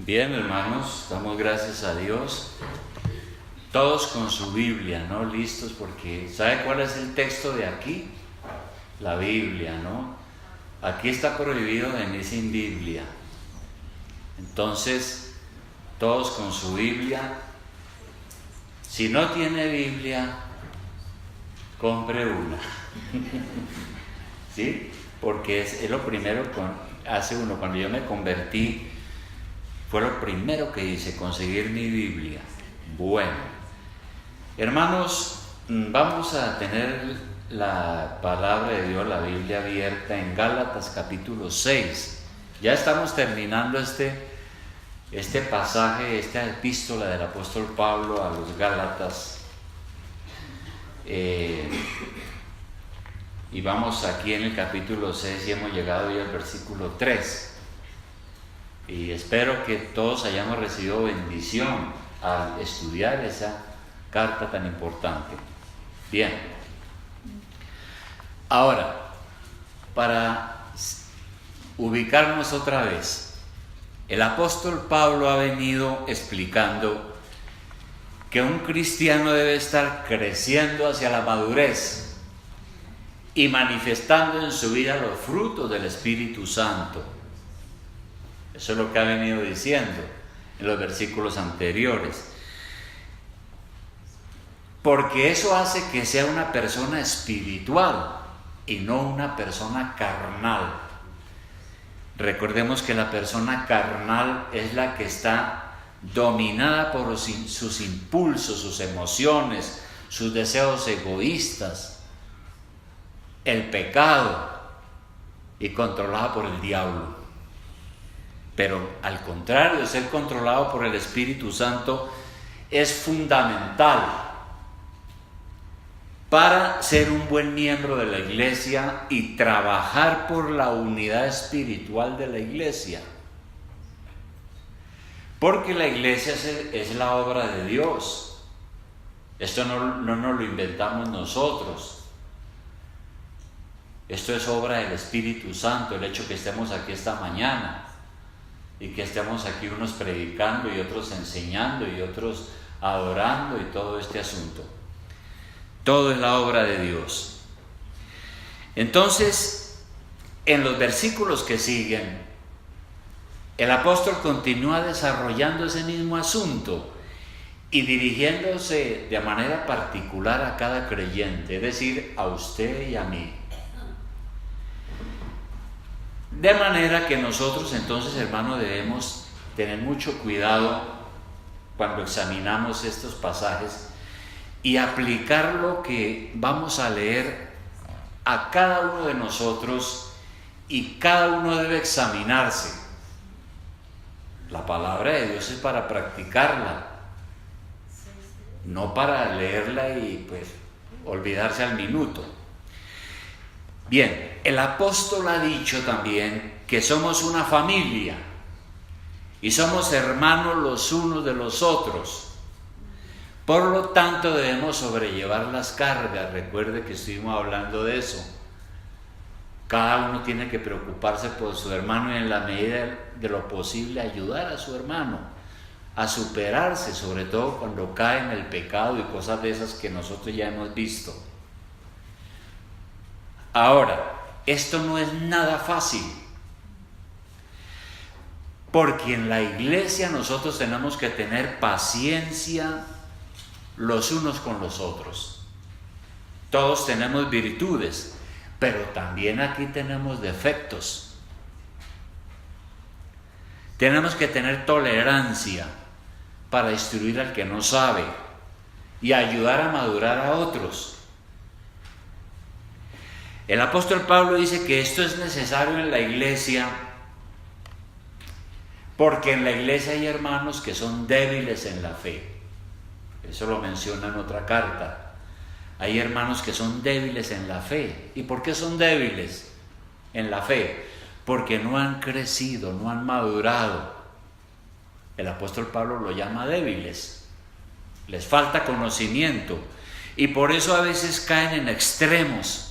Bien, hermanos, damos gracias a Dios. Todos con su Biblia, ¿no? Listos, porque ¿sabe cuál es el texto de aquí? La Biblia, ¿no? Aquí está prohibido venir sin Biblia. Entonces, todos con su Biblia. Si no tiene Biblia, compre una. ¿Sí? Porque es lo primero que hace uno. Cuando yo me convertí, fue lo primero que hice, conseguir mi Biblia. Bueno, hermanos, vamos a tener la palabra de Dios, la Biblia abierta en Gálatas capítulo 6. Ya estamos terminando este pasaje, esta epístola del apóstol Pablo a los Gálatas. Y vamos aquí en el capítulo 6 y hemos llegado ya al versículo 3. Y espero que todos hayamos recibido bendición al estudiar esa carta tan importante. Bien. Ahora, para ubicarnos otra vez, el apóstol Pablo ha venido explicando que un cristiano debe estar creciendo hacia la madurez y manifestando en su vida los frutos del Espíritu Santo. Eso es lo que ha venido diciendo en los versículos anteriores. Porque eso hace que sea una persona espiritual y no una persona carnal. Recordemos que la persona carnal es la que está dominada por sus impulsos, sus emociones, sus deseos egoístas, el pecado, y controlada por el diablo. Pero al contrario, ser controlado por el Espíritu Santo es fundamental para ser un buen miembro de la iglesia y trabajar por la unidad espiritual de la iglesia. Porque la iglesia es la obra de Dios. Esto no nos lo inventamos nosotros. Esto es obra del Espíritu Santo, el hecho que estemos aquí esta mañana. Y que estemos aquí unos predicando y otros enseñando y otros adorando y todo este asunto. Todo es la obra de Dios. Entonces, en los versículos que siguen, el apóstol continúa desarrollando ese mismo asunto y dirigiéndose de manera particular a cada creyente, es decir, a usted y a mí. De manera que nosotros entonces, hermanos, debemos tener mucho cuidado cuando examinamos estos pasajes y aplicar lo que vamos a leer a cada uno de nosotros, y cada uno debe examinarse. La palabra de Dios es para practicarla, no para leerla y pues olvidarse al minuto. Bien, el apóstol ha dicho también que somos una familia y somos hermanos los unos de los otros. Por lo tanto, debemos sobrellevar las cargas. Recuerde que estuvimos hablando de eso. Cada uno tiene que preocuparse por su hermano y en la medida de lo posible ayudar a su hermano a superarse, sobre todo cuando cae en el pecado y cosas de esas que nosotros ya hemos visto. Ahora, esto no es nada fácil, porque en la iglesia nosotros tenemos que tener paciencia los unos con los otros. Todos tenemos virtudes, pero también aquí tenemos defectos. Tenemos que tener tolerancia para instruir al que no sabe y ayudar a madurar a otros. El apóstol Pablo dice que esto es necesario en la iglesia porque en la iglesia hay hermanos que son débiles en la fe. Eso lo menciona en otra carta. Hay hermanos que son débiles en la fe. ¿Y por qué son débiles en la fe? Porque no han crecido, no han madurado. El apóstol Pablo lo llama débiles. Les falta conocimiento y por eso a veces caen en extremos.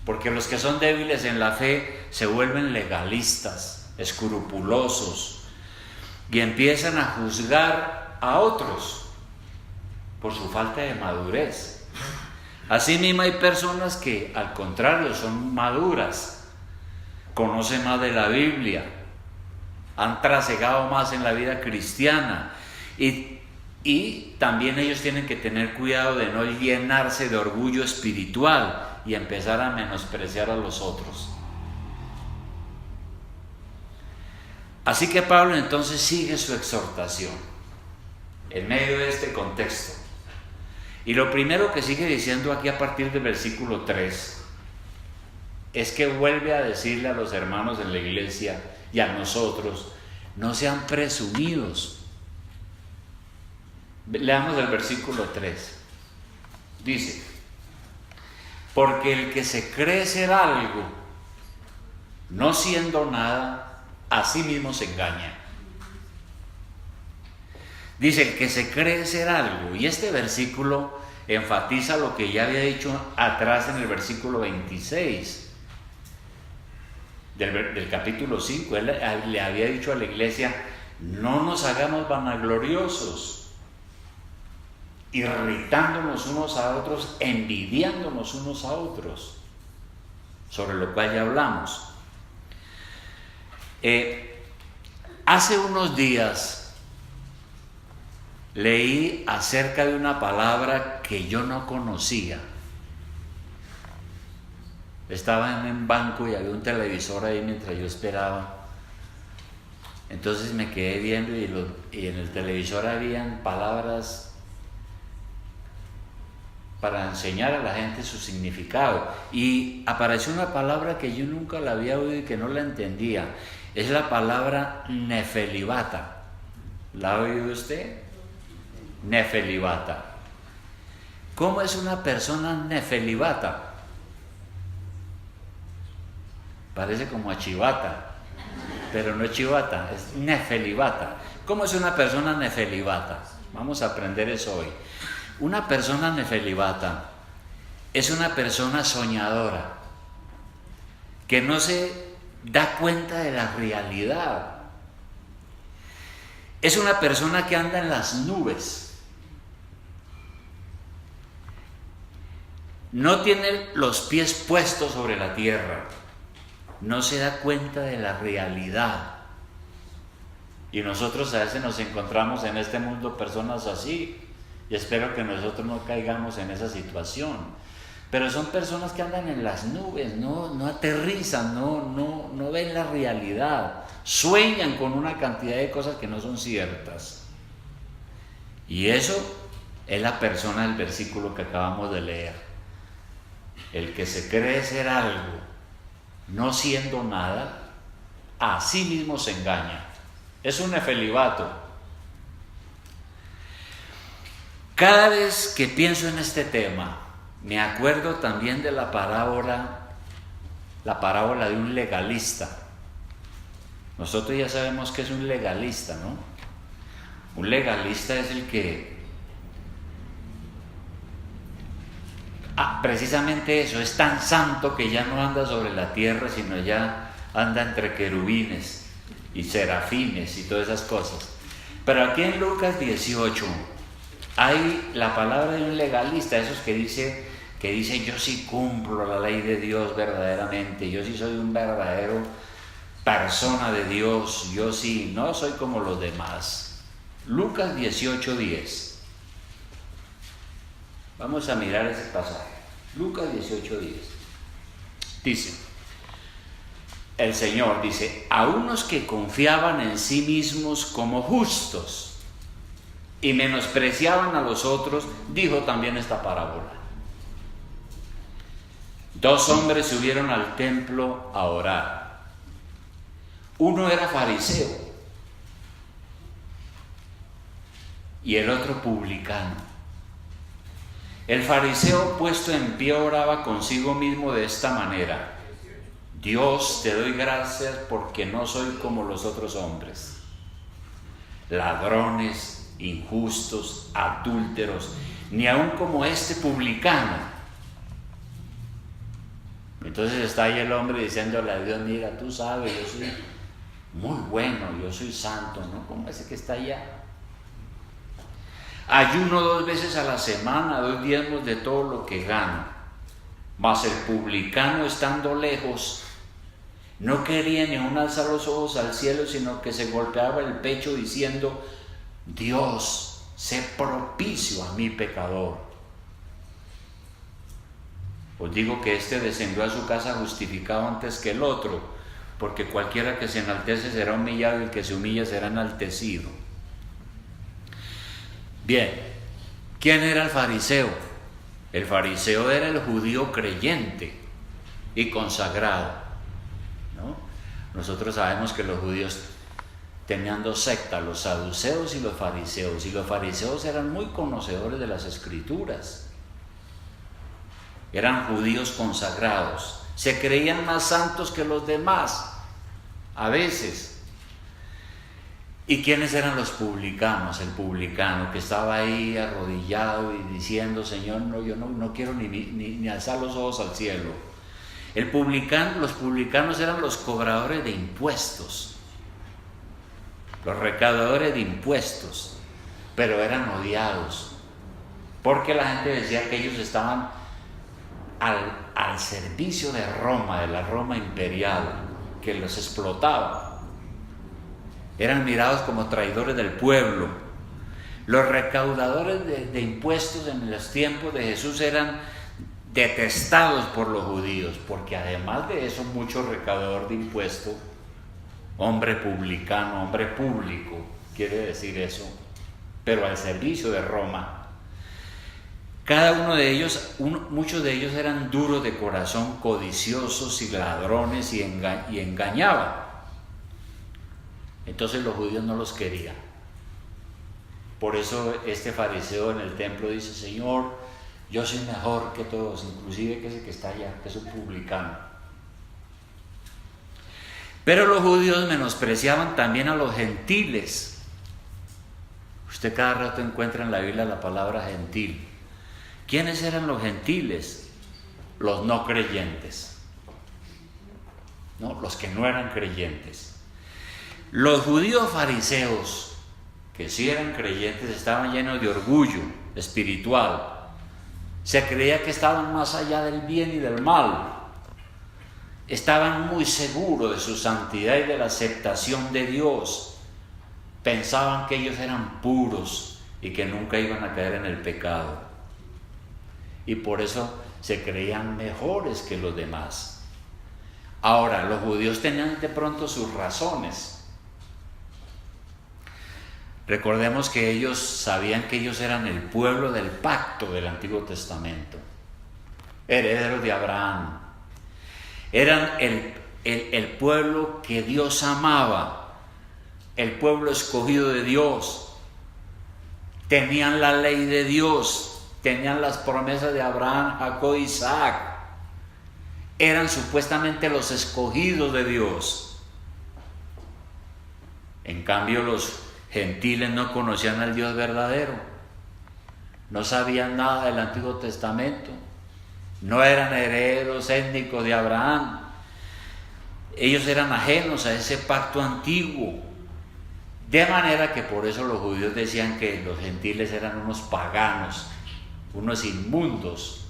Porque los que son débiles en la fe se vuelven legalistas, escrupulosos, y empiezan a juzgar a otros por su falta de madurez. Asimismo hay personas que al contrario son maduras, conocen más de la Biblia, han trasegado más en la vida cristiana y también ellos tienen que tener cuidado de no llenarse de orgullo espiritual y empezar a menospreciar a los otros. Así que Pablo entonces sigue su exhortación en medio de este contexto. Y lo primero que sigue diciendo aquí a partir del versículo 3 es que vuelve a decirle a los hermanos en la iglesia y a nosotros: no sean presumidos. Leamos el versículo 3. Dice: porque el que se cree ser algo, no siendo nada, a sí mismo se engaña. Dice: el que se cree ser algo. Y este versículo enfatiza lo que ya había dicho atrás en el versículo 26 del capítulo 5. Él le había dicho a la iglesia: no nos hagamos vanagloriosos, irritándonos unos a otros, envidiándonos unos a otros, sobre lo cual ya hablamos. Hace unos días leí acerca de una palabra que yo no conocía. Estaba en un banco y había un televisor ahí mientras yo esperaba. Entonces me quedé viendo y en el televisor habían palabras para enseñar a la gente su significado. Y apareció una palabra que yo nunca la había oído y que no la entendía. Es la palabra nefelibata. ¿La ha oído usted? Nefelibata. ¿Cómo es una persona nefelibata? Parece como a chivata, pero no es chivata, es nefelibata. ¿Cómo es una persona nefelibata? Vamos a aprender eso hoy. Una persona nefelibata es una persona soñadora que no se da cuenta de la realidad. Es una persona que anda en las nubes. No tiene los pies puestos sobre la tierra. No se da cuenta de la realidad. Y nosotros a veces nos encontramos en este mundo personas así. Y espero que nosotros no caigamos en esa situación. Pero son personas que andan en las nubes, no aterrizan, no ven la realidad. Sueñan con una cantidad de cosas que no son ciertas. Y eso es la persona del versículo que acabamos de leer. El que se cree ser algo, no siendo nada, a sí mismo se engaña. Es un nefelibato. Cada vez que pienso en este tema, me acuerdo también de la parábola de un legalista. Nosotros ya sabemos que es un legalista, ¿no? Un legalista es el que precisamente eso, es tan santo que ya no anda sobre la tierra, sino ya anda entre querubines y serafines y todas esas cosas. Pero aquí en Lucas 18 hay la palabra de un legalista, esos que dice yo sí cumplo la ley de Dios verdaderamente, yo sí soy un verdadero persona de Dios, yo sí, no soy como los demás. Lucas 18:10. Vamos a mirar ese pasaje. Lucas 18:10. Dice, el Señor dice: a unos que confiaban en sí mismos como justos y menospreciaban a los otros, dijo también esta parábola. 2 hombres subieron al templo a orar. Uno era fariseo y el otro publicano. El fariseo, puesto en pie, oraba consigo mismo de esta manera: Dios, te doy gracias porque no soy como los otros hombres, ladrones, injustos, adúlteros, ni aun como este publicano. Entonces está ahí el hombre diciéndole a Dios: mira, tú sabes, muy bueno, yo soy santo, ¿no? Como ese que está allá. Ayuno 2 veces a la semana, doy diezmos de todo lo que gano. Mas el publicano, estando lejos, no quería ni aun alzar los ojos al cielo, sino que se golpeaba el pecho diciendo: Dios, sé propicio a mi pecador. Os digo que este descendió a su casa justificado antes que el otro, porque cualquiera que se enaltece será humillado y el que se humilla será enaltecido. Bien, ¿quién era el fariseo? El fariseo era el judío creyente y consagrado, ¿no? Nosotros sabemos que los judíos tenían 2 sectas, los saduceos y los fariseos, y los fariseos eran muy conocedores de las escrituras, eran judíos consagrados, se creían más santos que los demás, a veces. ¿Y quiénes eran los publicanos? El publicano que estaba ahí arrodillado y diciendo: Señor, no, yo no quiero ni alzar los ojos al cielo. Los publicanos eran los cobradores de impuestos, los recaudadores de impuestos, pero eran odiados, porque la gente decía que ellos estaban al servicio de Roma, de la Roma imperial, que los explotaba. Eran mirados como traidores del pueblo. Los recaudadores de impuestos en los tiempos de Jesús eran detestados por los judíos, porque además de eso, mucho recaudador de impuestos, hombre publicano, hombre público, quiere decir eso, pero al servicio de Roma. Cada uno de ellos, muchos de ellos eran duros de corazón, codiciosos y ladrones, y engañaban. Entonces los judíos no los querían. Por eso este fariseo en el templo dice: Señor, yo soy mejor que todos, inclusive que ese que está allá, que es un publicano. Pero los judíos menospreciaban también a los gentiles. Usted cada rato encuentra en la Biblia la palabra gentil. ¿Quiénes eran los gentiles? Los no creyentes, ¿no? Los que no eran creyentes. Los judíos fariseos, que sí eran creyentes, estaban llenos de orgullo espiritual. Se creía que estaban más allá del bien y del mal. Estaban muy seguros de su santidad y de la aceptación de Dios. Pensaban que ellos eran puros y que nunca iban a caer en el pecado. Y por eso se creían mejores que los demás. Ahora, los judíos tenían de pronto sus razones. Recordemos que ellos sabían que ellos eran el pueblo del pacto del Antiguo Testamento, herederos de Abraham. Eran el pueblo que Dios amaba, el pueblo escogido de Dios. Tenían la ley de Dios, tenían las promesas de Abraham, Jacob y Isaac. Eran supuestamente los escogidos de Dios. En cambio, los gentiles no conocían al Dios verdadero, no sabían nada del Antiguo Testamento, no eran herederos étnicos de Abraham. Ellos eran ajenos a ese pacto antiguo, de manera que por eso los judíos decían que los gentiles eran unos paganos, unos inmundos,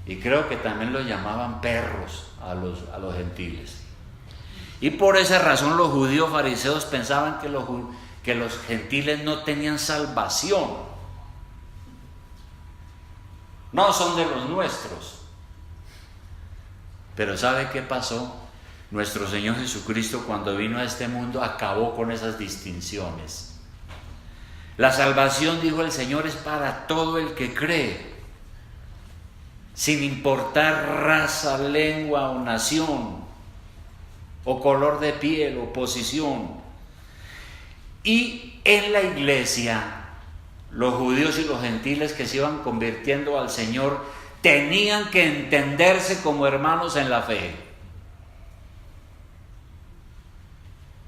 y creo que también los llamaban perros a los gentiles. Y por esa razón los judíos fariseos pensaban que los gentiles no tenían salvación. No son de los nuestros. Pero ¿sabe qué pasó? Nuestro Señor Jesucristo, cuando vino a este mundo, acabó con esas distinciones. La salvación, dijo el Señor, es para todo el que cree, sin importar raza, lengua o nación, o color de piel o posición. Y en la iglesia, los judíos y los gentiles que se iban convirtiendo al Señor tenían que entenderse como hermanos en la fe.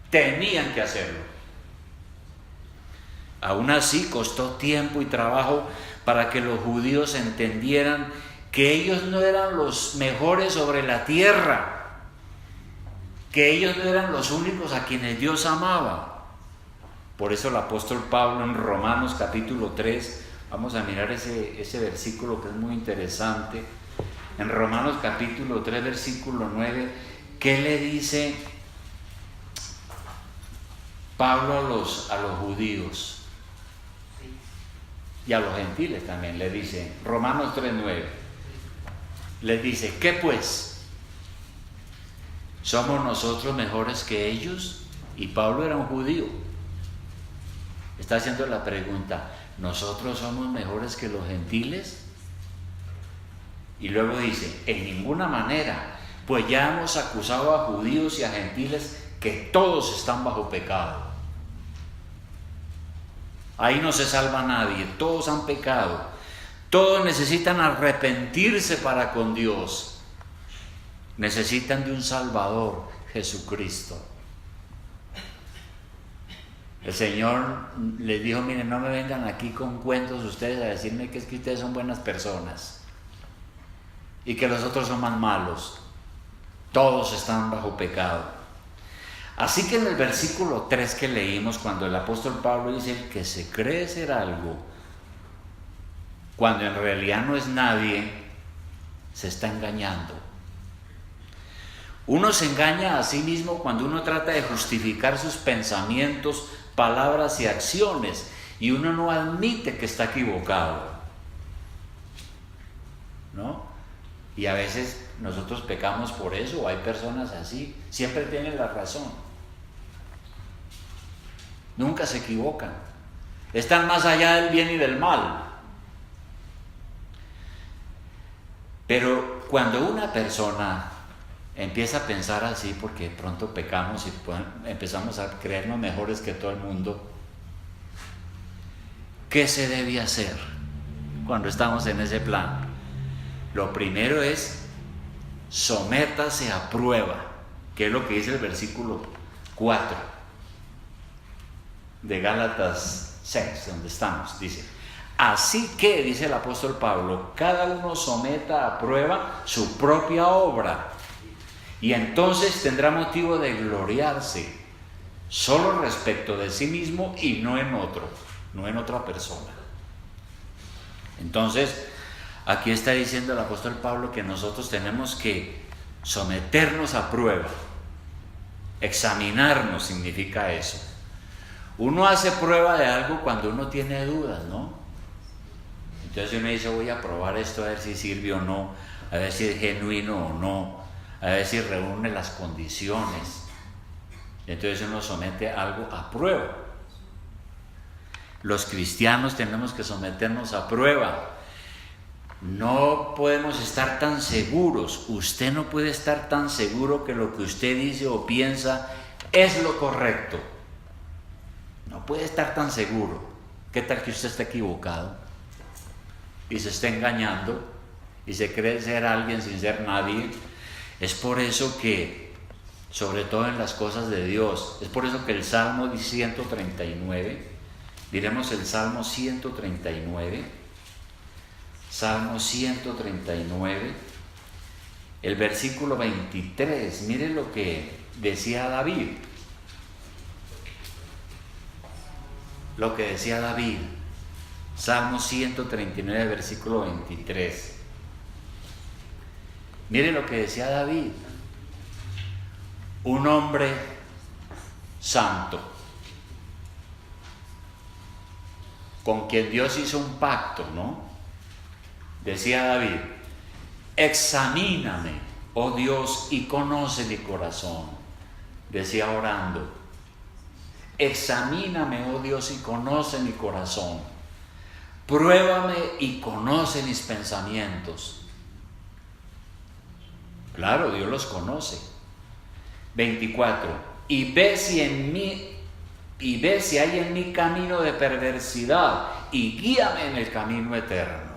Tenían que hacerlo. Aún así costó tiempo y trabajo para que los judíos entendieran que ellos no eran los mejores sobre la tierra, que ellos no eran los únicos a quienes Dios amaba. Por eso el apóstol Pablo en Romanos capítulo 3, vamos a mirar ese versículo que es muy interesante. En Romanos capítulo 3, versículo 9, ¿qué le dice Pablo a los judíos? Y a los gentiles también le dice, Romanos 3:9, les dice, ¿qué pues? ¿Somos nosotros mejores que ellos? Y Pablo era un judío. Está haciendo la pregunta, ¿nosotros somos mejores que los gentiles? Y luego dice, en ninguna manera, pues ya hemos acusado a judíos y a gentiles que todos están bajo pecado. Ahí no se salva nadie, todos han pecado, todos necesitan arrepentirse para con Dios, necesitan de un Salvador, Jesucristo. El Señor les dijo, miren, no me vengan aquí con cuentos ustedes a decirme que es que ustedes son buenas personas y que los otros son más malos, todos están bajo pecado. Así que en el versículo 3 que leímos, cuando el apóstol Pablo dice el que se cree ser algo, cuando en realidad no es nadie, se está engañando. Uno se engaña a sí mismo cuando uno trata de justificar sus pensamientos, palabras y acciones, y uno no admite que está equivocado, ¿no? Y a veces nosotros pecamos por eso, o hay personas así, siempre tienen la razón. Nunca se equivocan. Están más allá del bien y del mal. Pero cuando una persona empieza a pensar así, porque pronto pecamos y empezamos a creernos mejores que todo el mundo, ¿qué se debe hacer cuando estamos en ese plan? Lo primero es, sométase a prueba, que es lo que dice el versículo 4 de Gálatas 6, donde estamos. Dice, así que, dice el apóstol Pablo, cada uno someta a prueba su propia obra, y entonces tendrá motivo de gloriarse solo respecto de sí mismo y no en otro, no en otra persona. Entonces, aquí está diciendo el apóstol Pablo que nosotros tenemos que someternos a prueba. Examinarnos significa eso. Uno hace prueba de algo cuando uno tiene dudas, ¿no? Entonces uno dice, voy a probar esto a ver si sirve o no, a ver si es genuino o no, a ver si reúne las condiciones. Entonces uno somete algo a prueba. Los cristianos tenemos que someternos a prueba. No podemos estar tan seguros, usted no puede estar tan seguro que lo que usted dice o piensa es lo correcto. No puede estar tan seguro. ¿Qué tal que usted está equivocado y se está engañando y se cree ser alguien sin ser nadie? Es por eso que, sobre todo en las cosas de Dios, es por eso que el Salmo 139, diremos el Salmo 139, Salmo 139, el versículo 23, miren lo que decía David. Lo que decía David, Salmo 139, versículo 23. Miren lo que decía David. Un hombre santo, con quien Dios hizo un pacto, ¿no? Decía David, examíname, oh Dios, y conoce mi corazón. Decía orando, examíname, oh Dios, y conoce mi corazón. Pruébame y conoce mis pensamientos. Claro, Dios los conoce. 24. Y ve si hay en mí camino de perversidad y guíame en el camino eterno.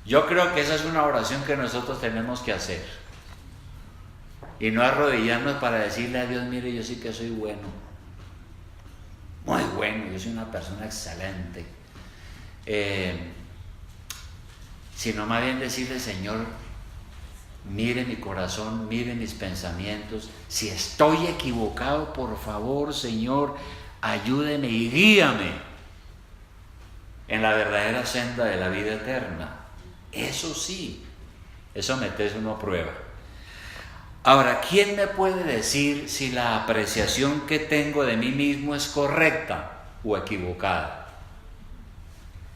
Yo creo que esa es una oración que nosotros tenemos que hacer. Y no arrodillarnos para decirle a Dios, mire, yo sí que soy bueno. Muy bueno, yo soy una persona excelente. Sino más bien decirle, Señor, mire mi corazón, mire mis pensamientos. Si estoy equivocado, por favor, Señor, ayúdeme y guíame en la verdadera senda de la vida eterna. Eso sí, eso metes uno a prueba. Ahora, ¿quién me puede decir si la apreciación que tengo de mí mismo es correcta o equivocada?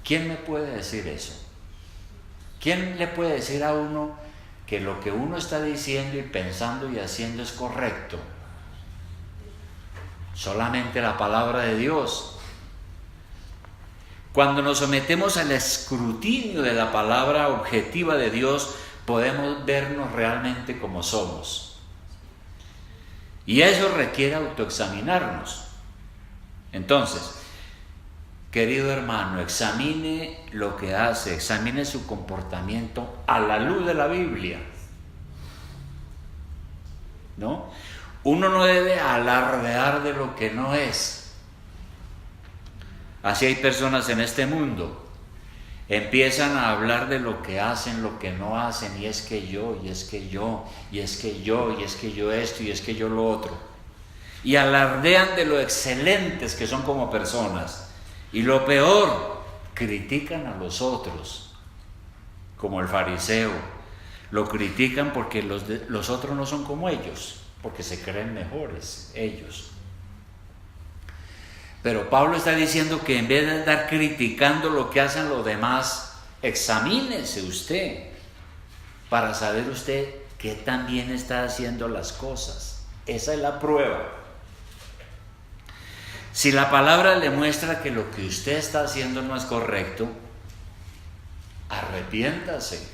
¿Quién me puede decir eso? ¿Quién le puede decir a uno que lo que uno está diciendo y pensando y haciendo es correcto? Solamente la palabra de Dios. Cuando nos sometemos al escrutinio de la palabra objetiva de Dios, podemos vernos realmente como somos. Y eso requiere autoexaminarnos. Entonces, querido hermano, examine lo que hace, examine su comportamiento a la luz de la Biblia, ¿no? Uno no debe alardear de lo que no es. Así hay personas en este mundo. Empiezan a hablar de lo que hacen, lo que no hacen, y es que yo, y es que yo, y es que yo, y es que yo esto, y es que yo lo otro. Y alardean de lo excelentes que son como personas. Y lo peor, critican a los otros, como el fariseo. Lo critican porque los otros no son como ellos, porque se creen mejores ellos. Pero Pablo está diciendo que en vez de andar criticando lo que hacen los demás, examínese usted para saber usted qué tan bien está haciendo las cosas. Esa es la prueba. Si la palabra le muestra que lo que usted está haciendo no es correcto, arrepiéntase,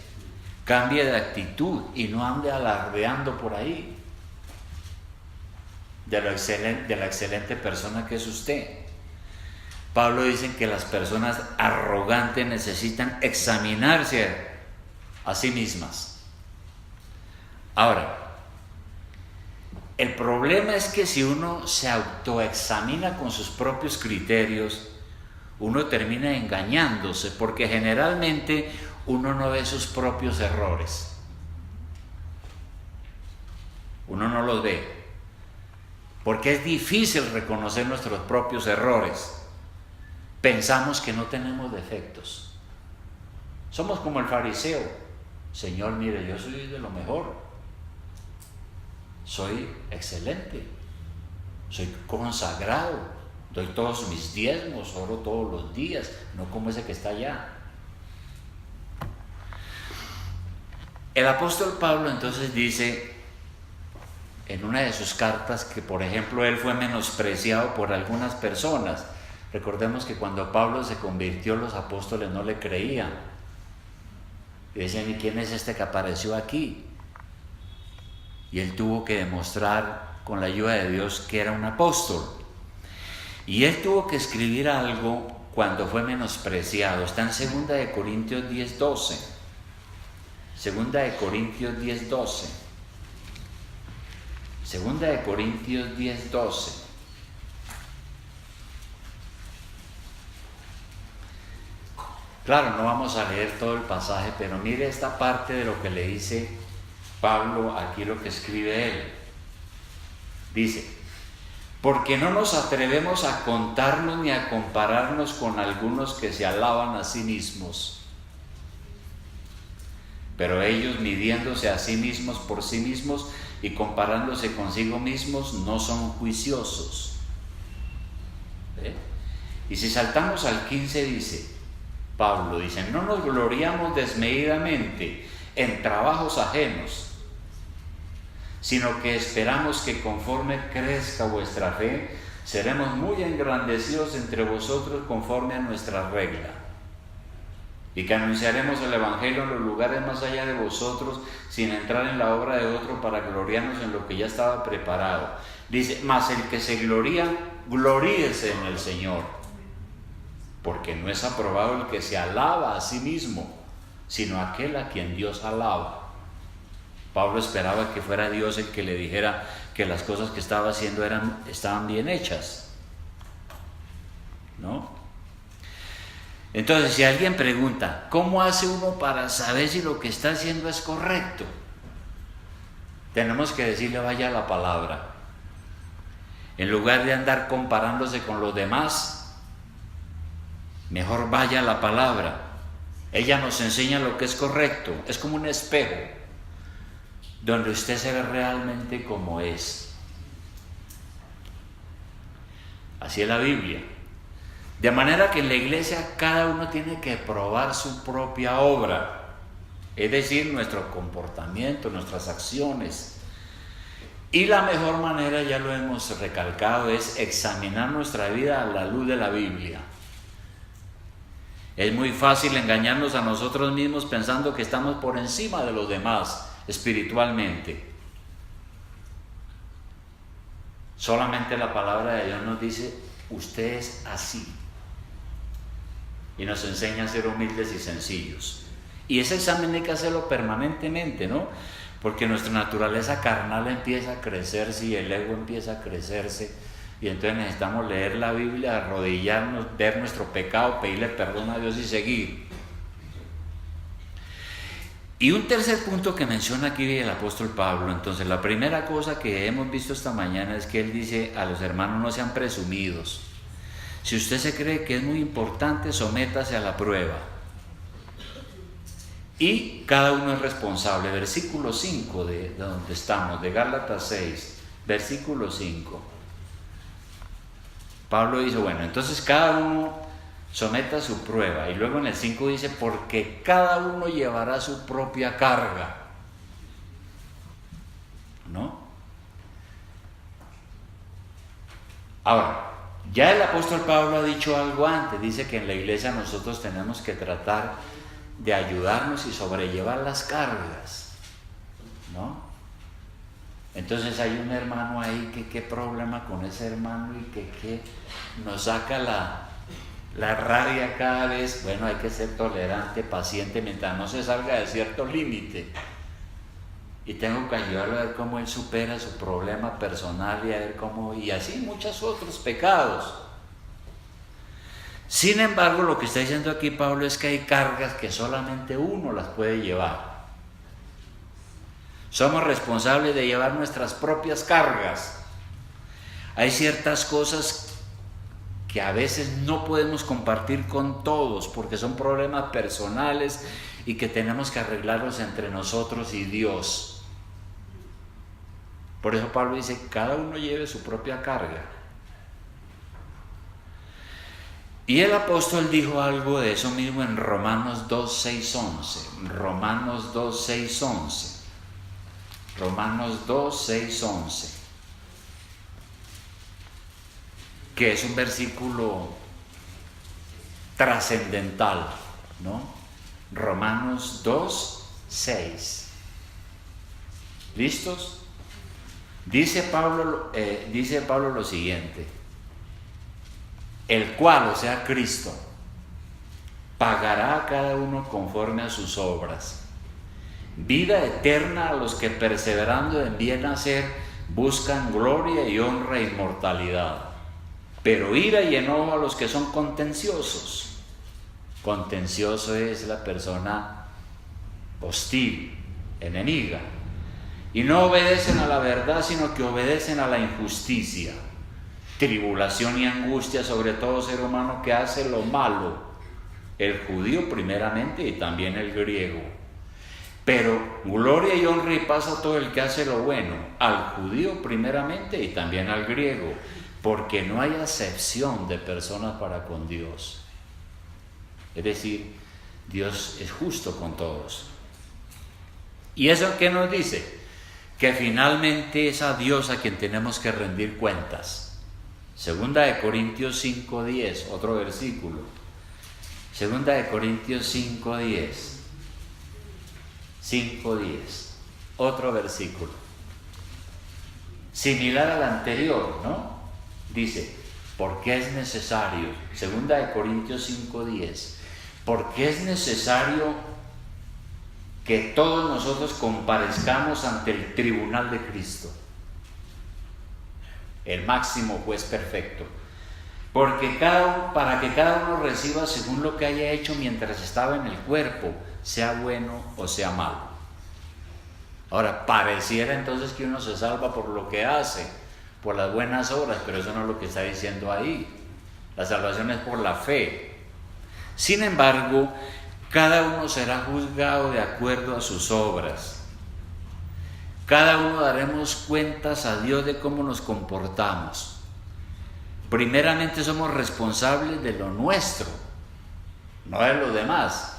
cambie de actitud y no ande alardeando por ahí de la excelente persona que es usted. Pablo dice que las personas arrogantes necesitan examinarse a sí mismas. Ahora, el problema es que si uno se autoexamina con sus propios criterios, uno termina engañándose, porque generalmente uno no ve sus propios errores. Uno no los ve, porque es difícil reconocer nuestros propios errores. Pensamos que no tenemos defectos. Somos como el fariseo. Señor, mire, yo soy de lo mejor. Soy excelente. Soy consagrado. Doy todos mis diezmos, oro todos los días, no como ese que está allá. El apóstol Pablo entonces dice en una de sus cartas que, por ejemplo, él fue menospreciado por algunas personas. Recordemos que cuando Pablo se convirtió, los apóstoles no le creían. Y decían, ¿y quién es este que apareció aquí? Y él tuvo que demostrar con la ayuda de Dios que era un apóstol. Y él tuvo que escribir algo cuando fue menospreciado. Está en 2 de Corintios 10:12. 2 de Corintios 10:12. 2 de Corintios 10:12. Claro, no vamos a leer todo el pasaje, pero mire esta parte de lo que le dice Pablo, aquí lo que escribe él. Dice, porque no nos atrevemos a contarnos ni a compararnos con algunos que se alaban a sí mismos. Pero ellos, midiéndose a sí mismos por sí mismos y comparándose consigo mismos, no son juiciosos. Y si saltamos al 15 dice, Pablo dice, no nos gloriamos desmedidamente en trabajos ajenos, sino que esperamos que conforme crezca vuestra fe, seremos muy engrandecidos entre vosotros conforme a nuestra regla, y que anunciaremos el Evangelio en los lugares más allá de vosotros, sin entrar en la obra de otro para gloriarnos en lo que ya estaba preparado. Dice, mas el que se gloría, gloríese en el Señor. Porque no es aprobado el que se alaba a sí mismo, sino aquel a quien Dios alaba. Pablo esperaba que fuera Dios el que le dijera que las cosas que estaba haciendo estaban bien hechas, ¿no? Entonces, si alguien pregunta, ¿cómo hace uno para saber si lo que está haciendo es correcto? tenemos que decirle vaya a la palabra. En lugar de andar comparándose con los demás, mejor vaya a la palabra. Ella nos enseña lo que es correcto. Es como un espejo donde usted se ve realmente como es. Así es la Biblia. De manera que en la iglesia cada uno tiene que probar su propia obra, es decir, nuestro comportamiento, nuestras acciones. Y la mejor manera, ya lo hemos recalcado, es examinar nuestra vida a la luz de la Biblia. Es muy fácil engañarnos a nosotros mismos pensando que estamos por encima de los demás espiritualmente. Solamente la palabra de Dios nos dice, usted es así. Y nos enseña a ser humildes y sencillos. Y ese examen hay que hacerlo permanentemente, ¿no? Porque nuestra naturaleza carnal empieza a crecerse y el ego empieza a crecerse. Y entonces necesitamos leer la Biblia, arrodillarnos, ver nuestro pecado, pedirle perdón a Dios y seguir. Y un tercer punto que menciona aquí el apóstol Pablo. Entonces, la primera cosa que hemos visto esta mañana es que él dice a los hermanos: no sean presumidos. Si usted se cree que es muy importante, sométase a la prueba. Y cada uno es responsable. Versículo 5 de donde estamos, de Gálatas 6, versículo 5. Pablo dice, bueno, entonces cada uno someta su prueba. Y luego en el 5 dice, porque cada uno llevará su propia carga. ¿No? Ahora, ya el apóstol Pablo ha dicho algo antes. Dice que en la iglesia nosotros tenemos que tratar de ayudarnos y sobrellevar las cargas, ¿no? Entonces hay un hermano ahí que qué problema con ese hermano y que nos saca la rabia cada vez. Bueno, hay que ser tolerante, paciente, mientras no se salga de cierto límite. Y tengo que ayudarlo a ver cómo él supera su problema personal y a ver cómo, y así muchos otros pecados. Sin embargo, lo que está diciendo aquí Pablo es que hay cargas que solamente uno las puede llevar. Somos responsables de llevar nuestras propias cargas. Hay ciertas cosas que a veces no podemos compartir con todos porque son problemas personales y que tenemos que arreglarlos entre nosotros y Dios. Por eso Pablo dice, cada uno lleve su propia carga. Y el apóstol dijo algo de eso mismo en Romanos 2, 6, 11. Romanos 2, 6, 11. Romanos 2, 6, 11. Que es un versículo trascendental, ¿no? Romanos 2, 6. ¿Listos? Dice Pablo lo siguiente: el cual, o sea Cristo, pagará a cada uno conforme a sus obras. Vida eterna a los que perseverando en bien hacer buscan gloria y honra e inmortalidad. Pero ira y enojo a los que son contenciosos. Contencioso es la persona hostil, enemiga. Y no obedecen a la verdad, sino que obedecen a la injusticia. Tribulación y angustia sobre todo ser humano que hace lo malo, el judío primeramente y también el griego. Pero gloria y honra y paz a todo el que hace lo bueno, al judío primeramente y también al griego, porque no hay acepción de personas para con Dios. Es decir, Dios es justo con todos. ¿Y eso qué nos dice? Que finalmente es a Dios a quien tenemos que rendir cuentas. Segunda de Corintios 5:10, otro versículo. Segunda de Corintios 5:10. 5:10, otro versículo. Similar al anterior, ¿no? Dice, porque es necesario, segunda de Corintios 5:10, porque es necesario que todos nosotros comparezcamos ante el tribunal de Cristo, el máximo juez perfecto, para que cada uno reciba según lo que haya hecho mientras estaba en el cuerpo, sea bueno o sea malo. Ahora, pareciera entonces que uno se salva por lo que hace, por las buenas obras, pero eso no es lo que está diciendo ahí. La salvación es por la fe. Sin embargo, cada uno será juzgado de acuerdo a sus obras. Cada uno daremos cuentas a Dios de cómo nos comportamos. Primeramente somos responsables de lo nuestro, no de los demás.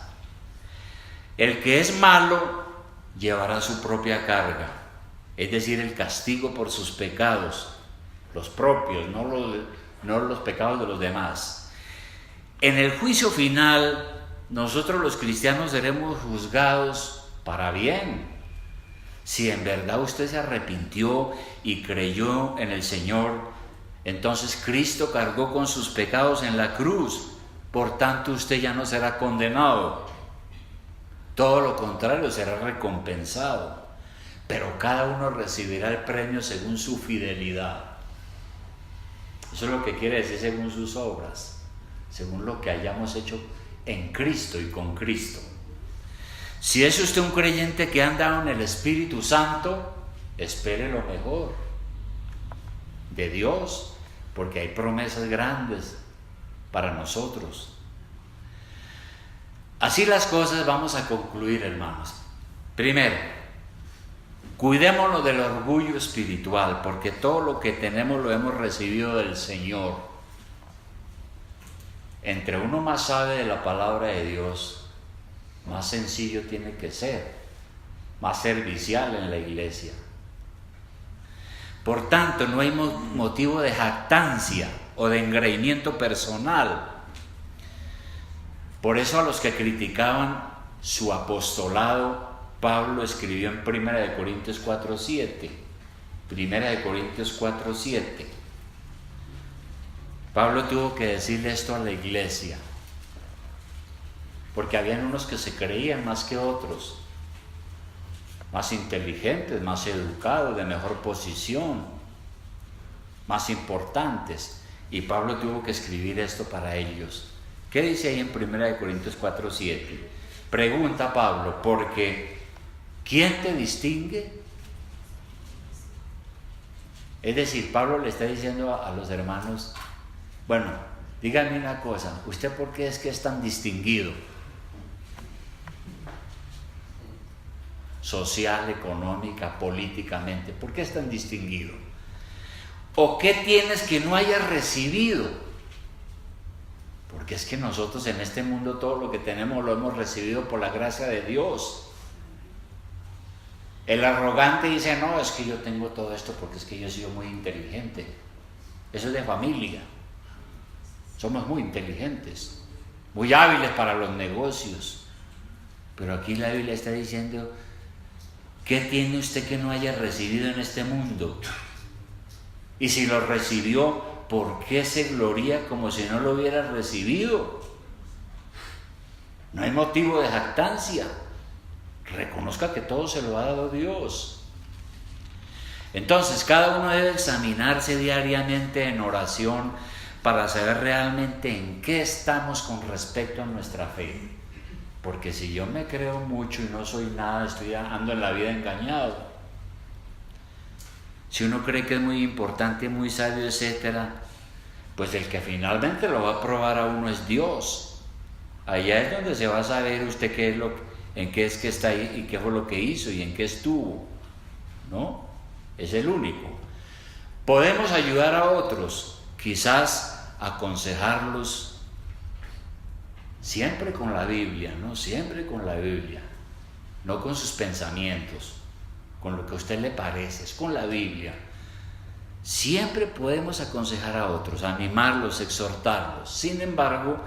El que es malo llevará su propia carga, es decir, el castigo por sus pecados, los propios, no los pecados de los demás. En el juicio final, nosotros los cristianos seremos juzgados para bien. Si en verdad usted se arrepintió y creyó en el Señor, entonces Cristo cargó con sus pecados en la cruz, por tanto usted ya no será condenado. Todo lo contrario, será recompensado. Pero cada uno recibirá el premio según su fidelidad. Eso es lo que quiere decir según sus obras, según lo que hayamos hecho en Cristo y con Cristo. Si es usted un creyente que anda en el Espíritu Santo, espere lo mejor de Dios, porque hay promesas grandes para nosotros. Así las cosas, vamos a concluir, hermanos. Primero, cuidémonos del orgullo espiritual, porque todo lo que tenemos lo hemos recibido del Señor. Entre uno más sabe de la palabra de Dios, más sencillo tiene que ser, más servicial en la iglesia. Por tanto, no hay motivo de jactancia o de engreimiento personal. Por eso a los que criticaban su apostolado, Pablo escribió en 1 Corintios 4:7. 1 Corintios 4:7. Pablo tuvo que decirle esto a la iglesia, porque habían unos que se creían más que otros, más inteligentes, más educados, de mejor posición, más importantes, y Pablo tuvo que escribir esto para ellos. ¿Qué dice ahí en 1 Corintios 4:7? Pregunta Pablo, porque ¿quién te distingue? Es decir, Pablo le está diciendo a los hermanos, bueno, díganme una cosa, ¿usted por qué es que es tan distinguido? Social, económica, políticamente, ¿por qué es tan distinguido? ¿O qué tienes que no hayas recibido? Porque es que nosotros en este mundo todo lo que tenemos lo hemos recibido por la gracia de Dios. El arrogante dice, no, es que yo tengo todo esto porque es que yo he sido muy inteligente. Eso es de familia. Somos muy inteligentes, muy hábiles para los negocios. Pero aquí la Biblia está diciendo, ¿qué tiene usted que no haya recibido en este mundo? Y si lo recibió, ¿por qué se gloría como si no lo hubiera recibido? No hay motivo de jactancia. Reconozca que todo se lo ha dado Dios. Entonces, cada uno debe examinarse diariamente en oración para saber realmente en qué estamos con respecto a nuestra fe. Porque si yo me creo mucho y no soy nada, ando en la vida engañado. Si uno cree que es muy importante, muy sabio, etcétera, pues el que finalmente lo va a probar a uno es Dios. Allá es donde se va a saber usted en qué es que está ahí y qué fue lo que hizo y en qué estuvo, ¿no? Es el único. Podemos ayudar a otros, quizás aconsejarlos siempre con la Biblia, ¿no? Siempre con la Biblia, no con sus pensamientos, con lo que a usted le parece, es con la Biblia. Siempre podemos aconsejar a otros, animarlos, exhortarlos. Sin embargo,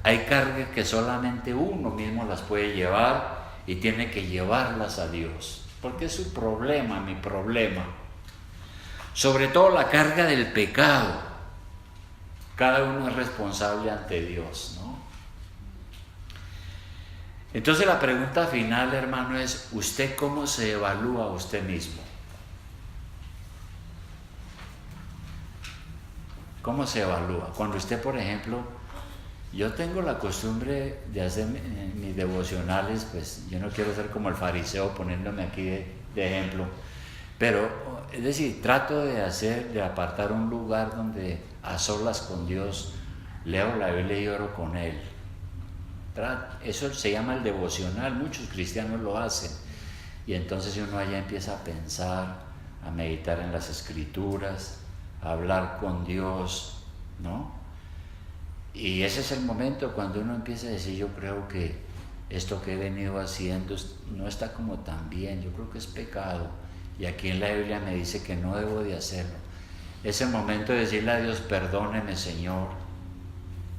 hay cargas que solamente uno mismo las puede llevar y tiene que llevarlas a Dios, porque es su problema, mi problema. Sobre todo la carga del pecado. Cada uno es responsable ante Dios, ¿no? Entonces la pregunta final, hermano, es: ¿usted cómo se evalúa a usted mismo? ¿Cómo se evalúa? Cuando usted, por ejemplo, yo tengo la costumbre de hacer mis devocionales, pues yo no quiero ser como el fariseo poniéndome aquí de de ejemplo. Pero, es decir, trato de apartar un lugar donde a solas con Dios leo la Biblia y oro con Él. Eso se llama el devocional, muchos cristianos lo hacen. Y entonces uno allá empieza a pensar, a meditar en las Escrituras, a hablar con Dios, ¿no? Y ese es el momento cuando uno empieza a decir, yo creo que esto que he venido haciendo no está como tan bien, yo creo que es pecado. Y aquí en la Biblia me dice que no debo de hacerlo. Es el momento de decirle a Dios, perdóneme Señor,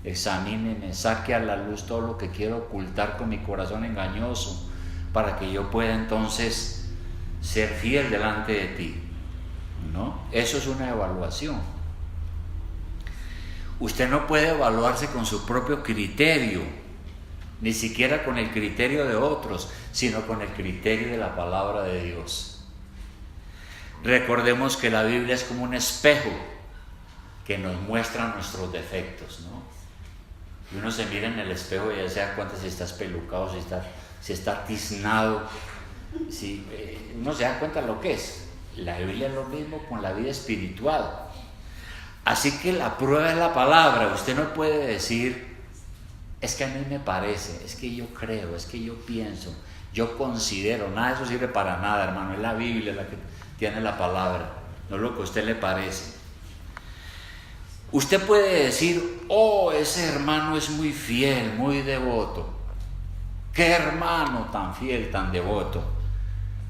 examíneme, saque a la luz todo lo que quiero ocultar con mi corazón engañoso, para que yo pueda entonces ser fiel delante de ti, ¿no? Eso es una evaluación. Usted no puede evaluarse con su propio criterio, ni siquiera con el criterio de otros, sino con el criterio de la palabra de Dios. Recordemos que la Biblia es como un espejo que nos muestra nuestros defectos, ¿no? Y uno se mira en el espejo y ya se da cuenta si está espelucado, si está tiznado, uno se da cuenta lo que es. La Biblia es lo mismo con la vida espiritual. Así que la prueba es la palabra. Usted no puede decir, es que a mí me parece, es que yo creo, es que yo pienso, yo considero. Nada de eso sirve para nada, hermano. Es la Biblia la que tiene la palabra, no lo que a usted le parece. Usted puede decir, oh, ese hermano es muy fiel, muy devoto. ¿Qué hermano tan fiel, tan devoto?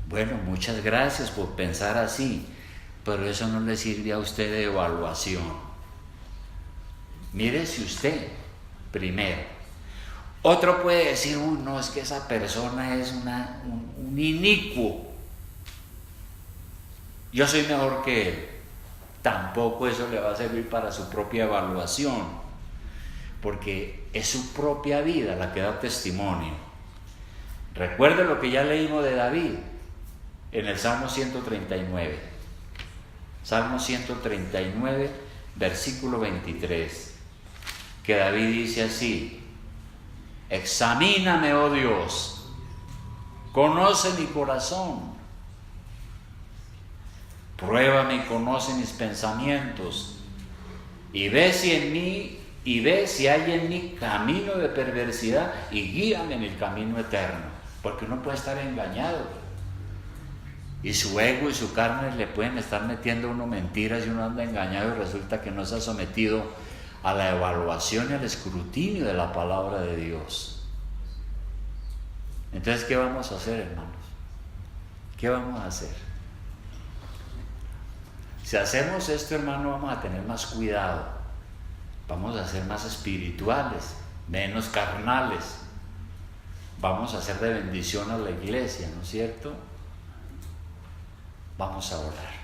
Bueno, muchas gracias por pensar así, pero eso no le sirve a usted de evaluación. Mírese usted primero. Otro puede decir, uy, no, es que esa persona es un inicuo. Yo soy mejor que él. Tampoco eso le va a servir para su propia evaluación, porque es su propia vida la que da testimonio. Recuerde lo que ya leímos de David en el Salmo 139. Salmo 139, versículo 23, que David dice así: examíname, oh Dios, conoce mi corazón. Pruébame y conoce mis pensamientos, y ve si hay en mí camino de perversidad, y guíame en el camino eterno, porque uno puede estar engañado, y su ego y su carne le pueden estar metiendo a uno mentiras, y uno anda engañado y resulta que no se ha sometido a la evaluación y al escrutinio de la palabra de Dios. Entonces, ¿qué vamos a hacer, hermanos? ¿Qué vamos a hacer? Si hacemos esto, hermano, vamos a tener más cuidado, vamos a ser más espirituales, menos carnales, vamos a ser de bendición a la iglesia, ¿no es cierto? Vamos a orar.